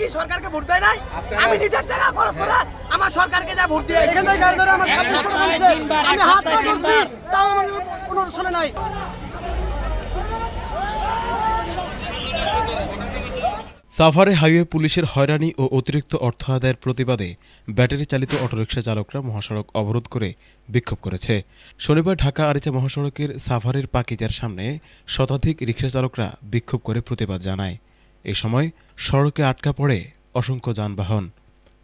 কি সরকারকে ভোট দেয় নাই? আমি নিজের টাকা খরচ করে আমার সরকারকে যা ভোট দিয়ে এখান থেকে গাড়ি ধরে আমার 2600 টাকা দিয়েছে। আমি হাত পা ধরছি, তাও আমার কোনো শুনে নাই। সাভারে হাইওয়ে পুলিশের হয়রানি ও অতিরিক্ত অর্থ আদায়ের প্রতিবাদে ব্যাটারি চালিত অটোরিকশা চালকরা মহাসড়ক অবরোধ করে বিক্ষোভ করেছে। শনিবার ঢাকা আরিচা মহাসড়কের সাভারের পাকিজার সামনে শতাধিক রিকশা চালকরা বিক্ষোভ করে প্রতিবাদ জানায়। এ সময় সড়কে আটকা পড়ে অসংখ্য যানবাহন,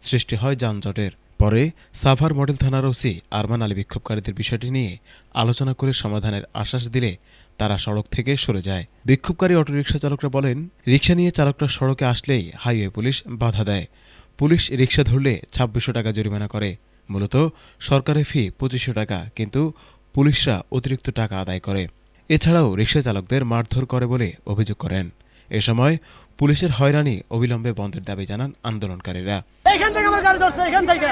সৃষ্টি হয় যানজটের। পরে সাভার মডেল থানার ওসি আরমান আলী বিক্ষোভকারীদের বিষয়টি নিয়ে আলোচনা করে সমাধানের আশ্বাস দিলে তারা সড়ক থেকে সরে যায়। বিক্ষোভকারী অটোরিকশা চালকরা বলেন, রিকশা নিয়ে চালকরা সড়কে আসলেই হাইওয়ে পুলিশ বাধা দেয়। পুলিশ রিকশা ধরলে 2600 টাকা জরিমানা করে। মূলত সরকারের ফি 2500 টাকা, কিন্তু পুলিশরা অতিরিক্ত টাকা আদায় করে। এছাড়াও রিকশা চালকদের মারধর করে বলে অভিযোগ করেন। এ সময় পুলিশের হয়রানি অবিলম্বে বন্ধের দাবি জানান আন্দোলনকারীরা। এখান থেকে আমার গাড়ি ধরছে, এখান থেকে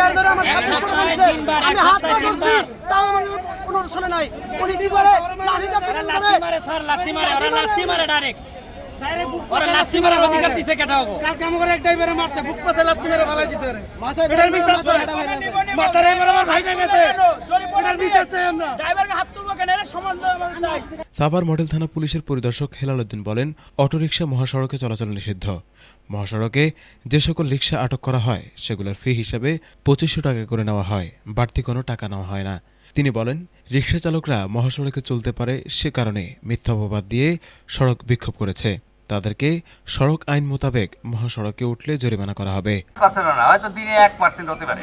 গাড়ি ধরে আমার 2600 টাকা দিয়েছে। আমি হাত পা ধরছি, তাও আমার কোনো শুনে নাই। উনি কি করে লাঠিটা লাঠি মারে, স্যার লাঠি মারে, ওরা লাঠি মারে ডাইরেক্ট ওরা লাঠি মারে অধিকার দিছে কেটা হবে। কাল কাম করে এক ড্রাইভারে মারছে, বুক পাশে লাঠি মেরে ফালাই দিছে রে। মাথায় বেটার বিচার চাই, মাথায় এবারে আমার ভাই গেছে, বেটার বিচার চাই। আমরা ড্রাইভারকে হাত তুলবো কেন? এর সম্বন্ধে আমাদের চাই। সাভার মডেল থানা পুলিশের পরিদর্শক হেলাল উদ্দিন বলেন, অটোরিকশা মহাসড়কে চলাচল নিষিদ্ধ। মহাসড়কে যে সকল রিকশা আটক করা হয় সেগুলোর ফি হিসাবে 2500 টাকা করে নেওয়া হয়, বাড়তি কোনো টাকা নেওয়া হয় না। তিনি বলেন, রিকশা চালকরা মহাসড়কে চলতে পারে সে কারণে মিথ্যা অপবাদ দিয়ে সড়ক বিক্ষোভ করেছে। তাদেরকে সড়ক আইন মোতাবেক মহাসড়কে উঠলে জরিমানা করা হবে। হয়তো দিনে 1% হতে পারে।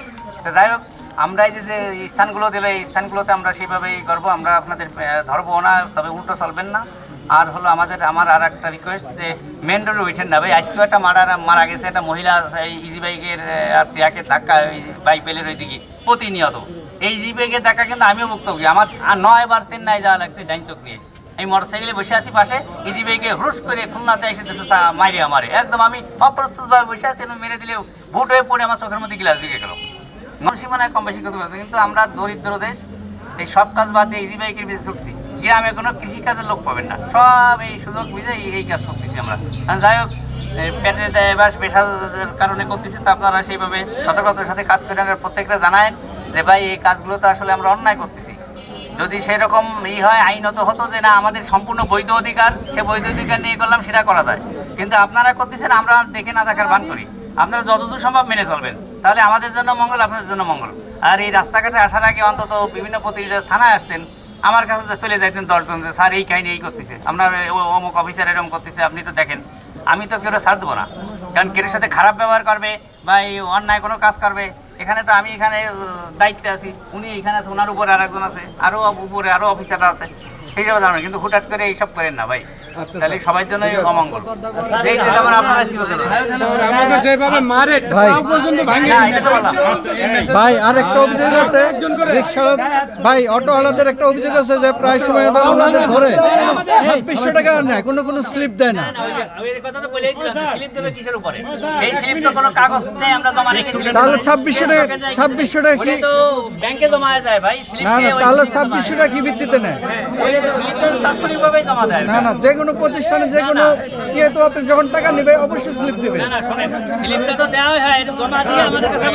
যাই হোক, আমরা এই যে স্থানগুলো দিলে এই স্থানগুলোতে আমরা সেইভাবেই করবো। আমরা আপনাদের ধরবো না, তবে উল্টো চলবেন না। আর হলো আমার আর একটা রিকোয়েস্ট, যে মেন রোডে উঠেন না ভাই। আজকেও একটা মারা গেছে, একটা মহিলা ইজি বাইকের আর ট্রাকের ধাক্কা, বাইক বেলের ওই দিকে প্রতিনিয়ত। এই ইজি বাইকের ধাক্কা কিন্তু আমিও ভুক্তভোগী। আমার 9বার চেন্নাই যাওয়া লাগছে ডাইন চোখ দিয়ে। আমি মোটরসাইকেলে বসে আছি পাশে, ইজি বাইকে হুট করে খুলনাতে এসে মাইরে আমারে একদম। আমি অপ্রস্তুতভাবে বসে আছি, মেরে দিলেও ভুট হয়ে পড়ে আমার চোখের মধ্যে গিলাস ঢুকে গেল। সীমানায় কম বেশি করতে পারতো, কিন্তু আমরা দরিদ্র দেশ, এই সব কাজ বাদ দিয়ে ইজি বাইকের বেশি ছুটছি। গ্রামে কোনো কৃষিকাজের লোক পাবেন না, সব এই সুযোগ বুঝে এই কাজ করতেছি আমরা। যাই হোক, পেটের দেবাস পেশার কারণে করতেছি, তো আপনারা সেইভাবে সতর্কতার সাথে কাজ করে প্রত্যেকটা জানায় যে ভাই এই কাজগুলো তো আসলে আমরা অন্যায় করতেছি। যদি সেরকম হয় আইনত হতো যে না আমাদের সম্পূর্ণ বৈধ অধিকার, সে বৈধ অধিকার নিয়ে করলাম, সেটা করা যায়। কিন্তু আপনারা করতেছেন, আমরা দেখে না দেখার ভান করি। আপনারা যতদূর সম্ভব মেনে চলবেন, তাহলে আমাদের জন্য মঙ্গল, আপনাদের জন্য মঙ্গল। আর এই রাস্তাঘাটে আসার আগে অন্তত বিভিন্ন প্রতিনিধি থানায় আসতেন, আমার কাছে চলে যাইতেন 10 জন, যে স্যার এই কাহিনী এই করতেছে, আপনার অমুক অফিসার এরকম করতেছে, আপনি তো দেখেন। আমি তো কেউ ছাড় দেবো না, কারণ কেউ সাথে খারাপ ব্যবহার করবে বা এই অন্যায় কোনো কাজ করবে, এখানে তো আমি এখানে দায়িত্বে আছি, উনি এখানে আছে, ওনার উপরে আরেকজন আছে, আরও উপরে আরও অফিসাররা আছে, সেই হিসাবে জানেন। কিন্তু হুটহাট করে এইসব করেন না ভাই, তাহলে সবার জন্যই অমঙ্গল। ভাই আর একটা অভিযোগ আছে, রিকশা ভাই অটোওয়ালাদের একটা অভিযোগ আছে যে প্রায় সময় ওনাদের ধরে 2600 টাকা নেয়, কোনো স্লিপ দেয় না। তাহলে 2600 টাকা কি ব্যাংকে জমা যায় ভাই? না না, তাহলে 2600 টাকা কি ভিত্তিতে নেয়? না না, যে কোনো প্রতিষ্ঠানে যে কোনো তো আপনি যখন টাকা নেবে অবশ্যই স্লিপ দেবে। না না, শোনেন, স্লিপটা তো দেওয়া হয়, জমা দিয়ে আমাদের কাছে